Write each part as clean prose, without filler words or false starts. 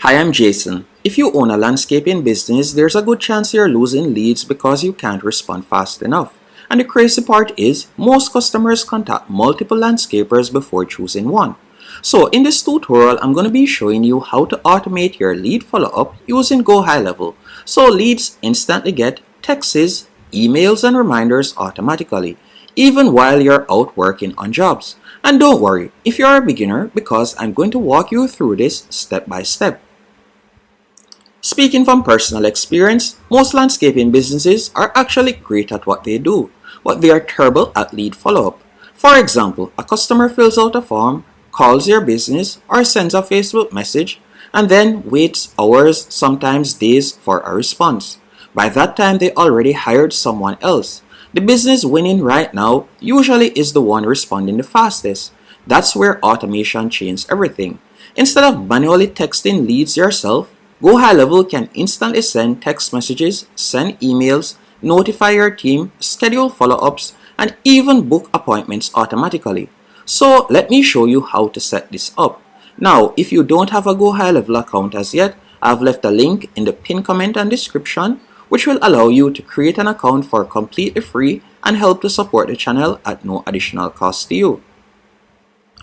Hi, I'm Jason. If you own a landscaping business, there's a good chance you're losing leads because you can't respond fast enough. And the crazy part is, most customers contact multiple landscapers before choosing one. So in this tutorial, I'm going to be showing you how to automate your lead follow-up using GoHighLevel. So leads instantly get texts, emails, and reminders automatically, even while you're out working on jobs. And don't worry if you're a beginner, because I'm going to walk you through this step by step. Speaking from personal experience, most landscaping businesses are actually great at what they do, but they are terrible at lead follow-up. For example, a customer fills out a form, calls your business, or sends a Facebook message, and then waits hours, sometimes days, for a response. By that time, they already hired someone else. The business winning right now usually is the one responding the fastest. That's where automation changes everything. Instead of manually texting leads yourself, GoHighLevel can instantly send text messages, send emails, notify your team, schedule follow-ups, and even book appointments automatically. So let me show you how to set this up. Now, if you don't have a GoHighLevel account as yet, I've left a link in the pinned comment and description, which will allow you to create an account for completely free and help to support the channel at no additional cost to you.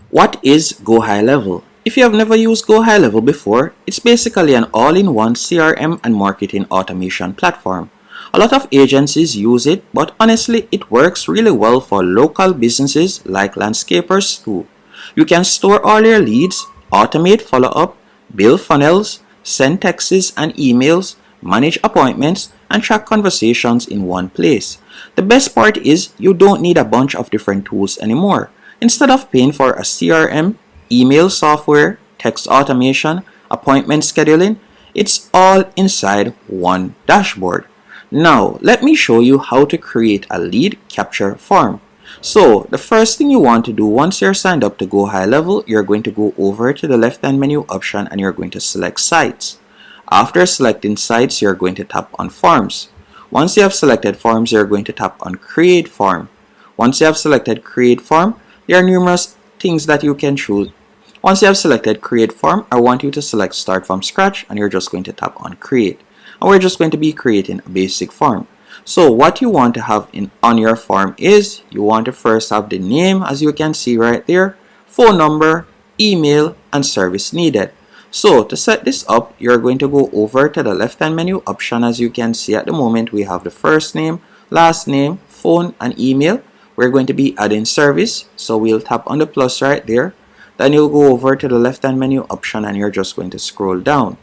What is GoHighLevel? If you have never used GoHighLevel before, it's basically an all-in-one CRM and marketing automation platform. A lot of agencies use it, but honestly, it works really well for local businesses like landscapers too. You can store all your leads, automate follow-up, build funnels, send texts and emails, manage appointments, and track conversations in one place. The best part is you don't need a bunch of different tools anymore. Instead of paying for a CRM, email software, text automation, appointment scheduling, it's all inside one dashboard. Now, let me show you how to create a lead capture form. So, the first thing you want to do once you're signed up to GoHighLevel, you're going to go over to the left-hand menu option and you're going to select Sites. After selecting Sites, you're going to tap on Forms. Once you have selected Forms, you're going to tap on Create Form. Once you have selected Create Form, there are numerous things that you can choose. Once you have selected Create Form, I want you to select Start from Scratch and you're just going to tap on Create. And we're just going to be creating a basic form. So what you want to have on your form is, you want to first have the name, as you can see right there, phone number, email, and service needed. So to set this up, you're going to go over to the left-hand menu option. As you can see at the moment, we have the first name, last name, phone, and email. We're going to be adding service, so we'll tap on the plus right there. Then you'll go over to the left-hand menu option and you're just going to scroll down.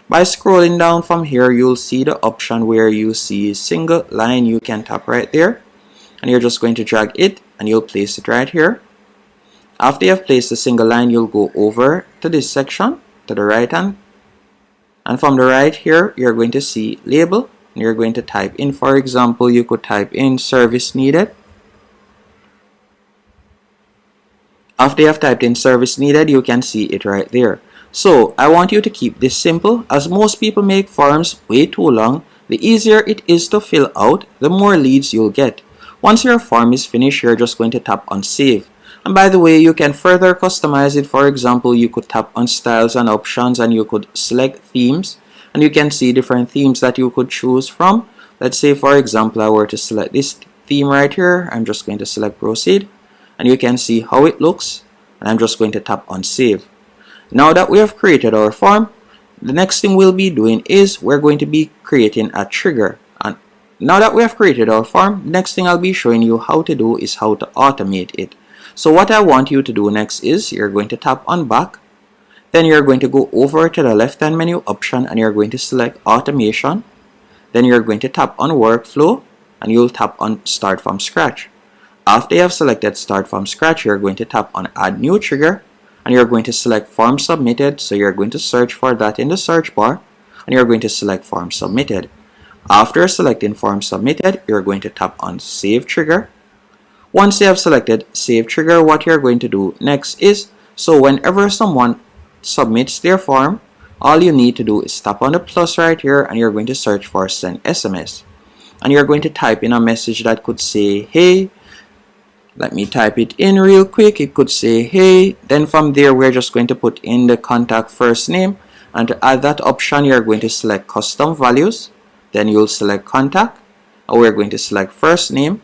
By scrolling down from here, you'll see the option where you see single line. You can tap right there and you're just going to drag it and you'll place it right here. After you have placed the single line, you'll go over to this section to the right hand, and from the right here you're going to see label and you're going to type in, for example, you could type in service needed. After you have typed in service needed, you can see it right there. So I want you to keep this simple, as most people make forms way too long. The easier it is to fill out, the more leads you'll get. Once your form is finished, you're just going to tap on Save. And by the way, you can further customize it. For example, you could tap on Styles and Options and you could select Themes. And you can see different themes that you could choose from. Let's say, for example, I were to select this theme right here. I'm just going to select Proceed. And you can see how it looks. And I'm just going to tap on Save. Now that we have created our form, the next thing we'll be doing is we're going to be creating a trigger. And now that we have created our form, the next thing I'll be showing you how to do is how to automate it. So what I want you to do next is you're going to tap on Back. Then you're going to go over to the left-hand menu option and you're going to select Automation. Then you're going to tap on Workflow and you'll tap on Start from Scratch. After you have selected Start from Scratch, you're going to tap on Add New Trigger. And you're going to select Form Submitted, so you're going to search for that in the search bar and you're going to select Form Submitted. After selecting Form Submitted, you're going to tap on Save Trigger. Once you have selected Save Trigger, what you're going to do next is, so whenever someone submits their form, all you need to do is tap on the plus right here and you're going to search for Send SMS. And you're going to type in a message that could say, hey. Let me type it in real quick. It could say, hey. Then from there, we're just going to put in the contact first name And to add that option, you're going to select custom values. Then you'll select contact. And we're going to select first name.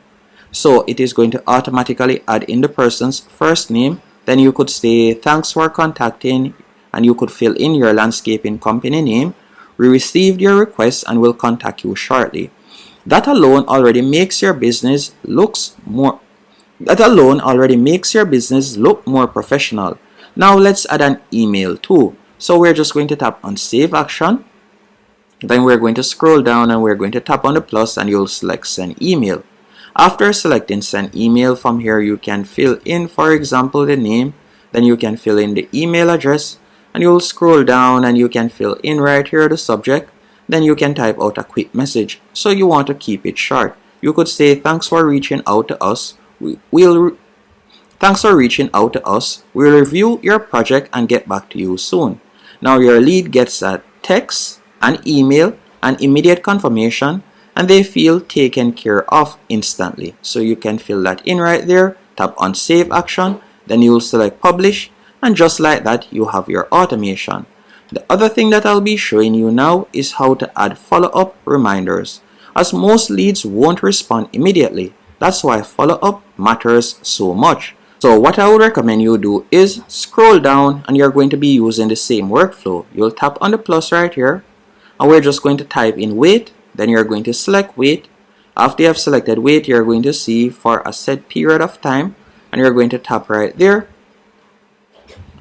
So it is going to automatically add in the person's first name. Then you could say thanks for contacting, and you could fill in your landscaping company name. We received your request and will contact you shortly. That alone already makes your business look more professional. Now let's add an email too. So we're just going to tap on save action. Then we're going to scroll down and we're going to tap on the plus and you'll select send email. After selecting send email, from here you can fill in, for example, the name. Then you can fill in the email address and you'll scroll down and you can fill in right here the subject. Then you can type out a quick message. So you want to keep it short. You could say thanks for reaching out to us. Thanks for reaching out to us. We'll review your project and get back to you soon. Now your lead gets a text, an email, an immediate confirmation, and they feel taken care of instantly. So you can fill that in right there. Tap on save action. Then you'll select publish. And just like that, you have your automation. The other thing that I'll be showing you now is how to add follow-up reminders, as most leads won't respond immediately. That's why follow-up matters so much. So what I would recommend you do is scroll down and you're going to be using the same workflow. You'll tap on the plus right here and we're just going to type in wait. Then you're going to select wait. After you have selected wait, you're going to see for a set period of time and you're going to tap right there.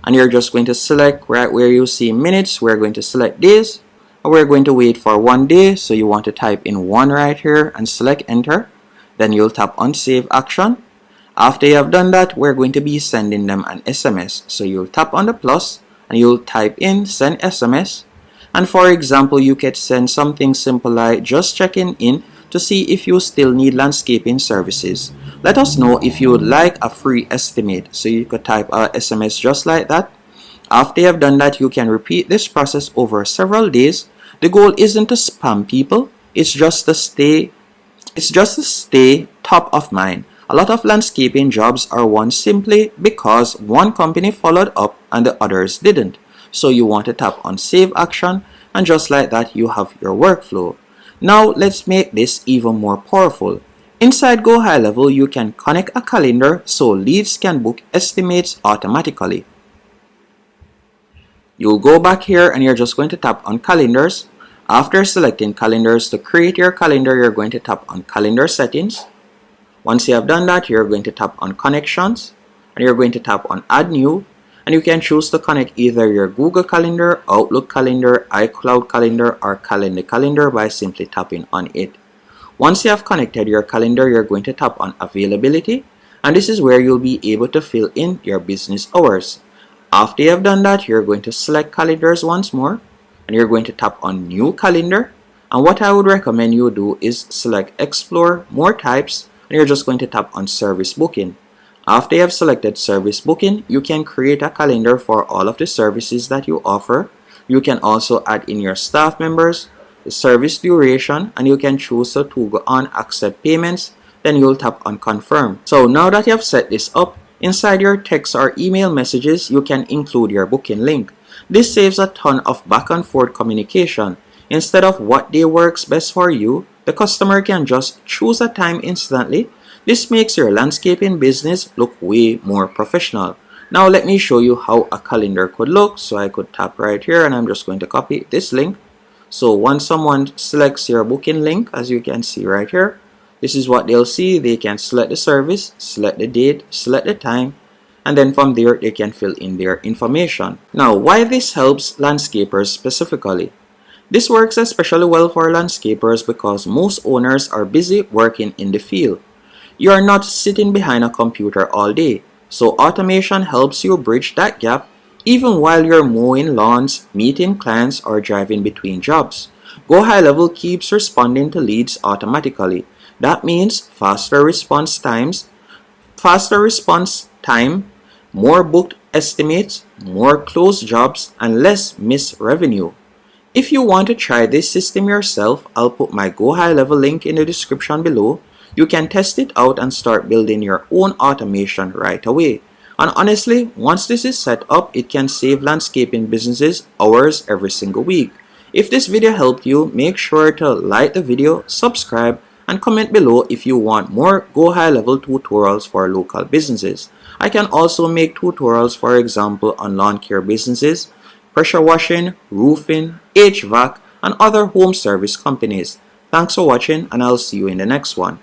And you're just going to select right where you see minutes. We're going to select days and we're going to wait for 1 day. So you want to type in 1 right here and select enter. Then you'll tap on save action. After you have done that, we're going to be sending them an SMS. So you'll tap on the plus and you'll type in send SMS. And for example, you could send something simple like just checking in to see if you still need landscaping services. Let us know if you would like a free estimate. So you could type a SMS just like that. After you have done that, you can repeat this process over several days. The goal isn't to spam people. It's just to stay top of mind. A lot of landscaping jobs are won simply because one company followed up and the others didn't. So you want to tap on save action and just like that you have your workflow. Now let's make this even more powerful. Inside GoHighLevel, you can connect a calendar so leads can book estimates automatically. You'll go back here and you're just going to tap on calendars. After selecting calendars, to create your calendar, you're going to tap on calendar settings. Once you have done that, you're going to tap on connections and you're going to tap on add new, and you can choose to connect either your Google Calendar, Outlook Calendar, iCloud Calendar, or Calendar by simply tapping on it. Once you have connected your calendar, you're going to tap on availability, and this is where you'll be able to fill in your business hours. After you have done that, you're going to select calendars once more and you're going to tap on new calendar, and what I would recommend you do is select explore more types and you're just going to tap on service booking. After you have selected service booking, you can create a calendar for all of the services that you offer. You can also add in your staff members, the service duration, and you can choose to go on accept payments. Then you'll tap on confirm. So now that you have set this up, inside your text or email messages, you can include your booking link. This saves a ton of back and forth communication. Instead of what day works best for you, the customer can just choose a time instantly. This makes your landscaping business look way more professional. Now let me show you how a calendar could look. So I could tap right here and I'm just going to copy this link. So once someone selects your booking link, as you can see right here, this is what they'll see. They can select the service, select the date, select the time, and then from there they can fill in their information. Now why this helps landscapers specifically? This works especially well for landscapers because most owners are busy working in the field. You are not sitting behind a computer all day, so automation helps you bridge that gap even while you're mowing lawns, meeting clients, or driving between jobs. GoHighLevel keeps responding to leads automatically. That means faster response time, more booked estimates, more closed jobs, and less missed revenue. If you want to try this system yourself, I'll put my GoHighLevel link in the description below. You can test it out and start building your own automation right away. And honestly, once this is set up, it can save landscaping businesses hours every single week. If this video helped you, make sure to like the video, subscribe, and comment below if you want more Go High Level tutorials for local businesses. I can also make tutorials, for example, on lawn care businesses, pressure washing, roofing, HVAC, and other home service companies. Thanks for watching, and I'll see you in the next one.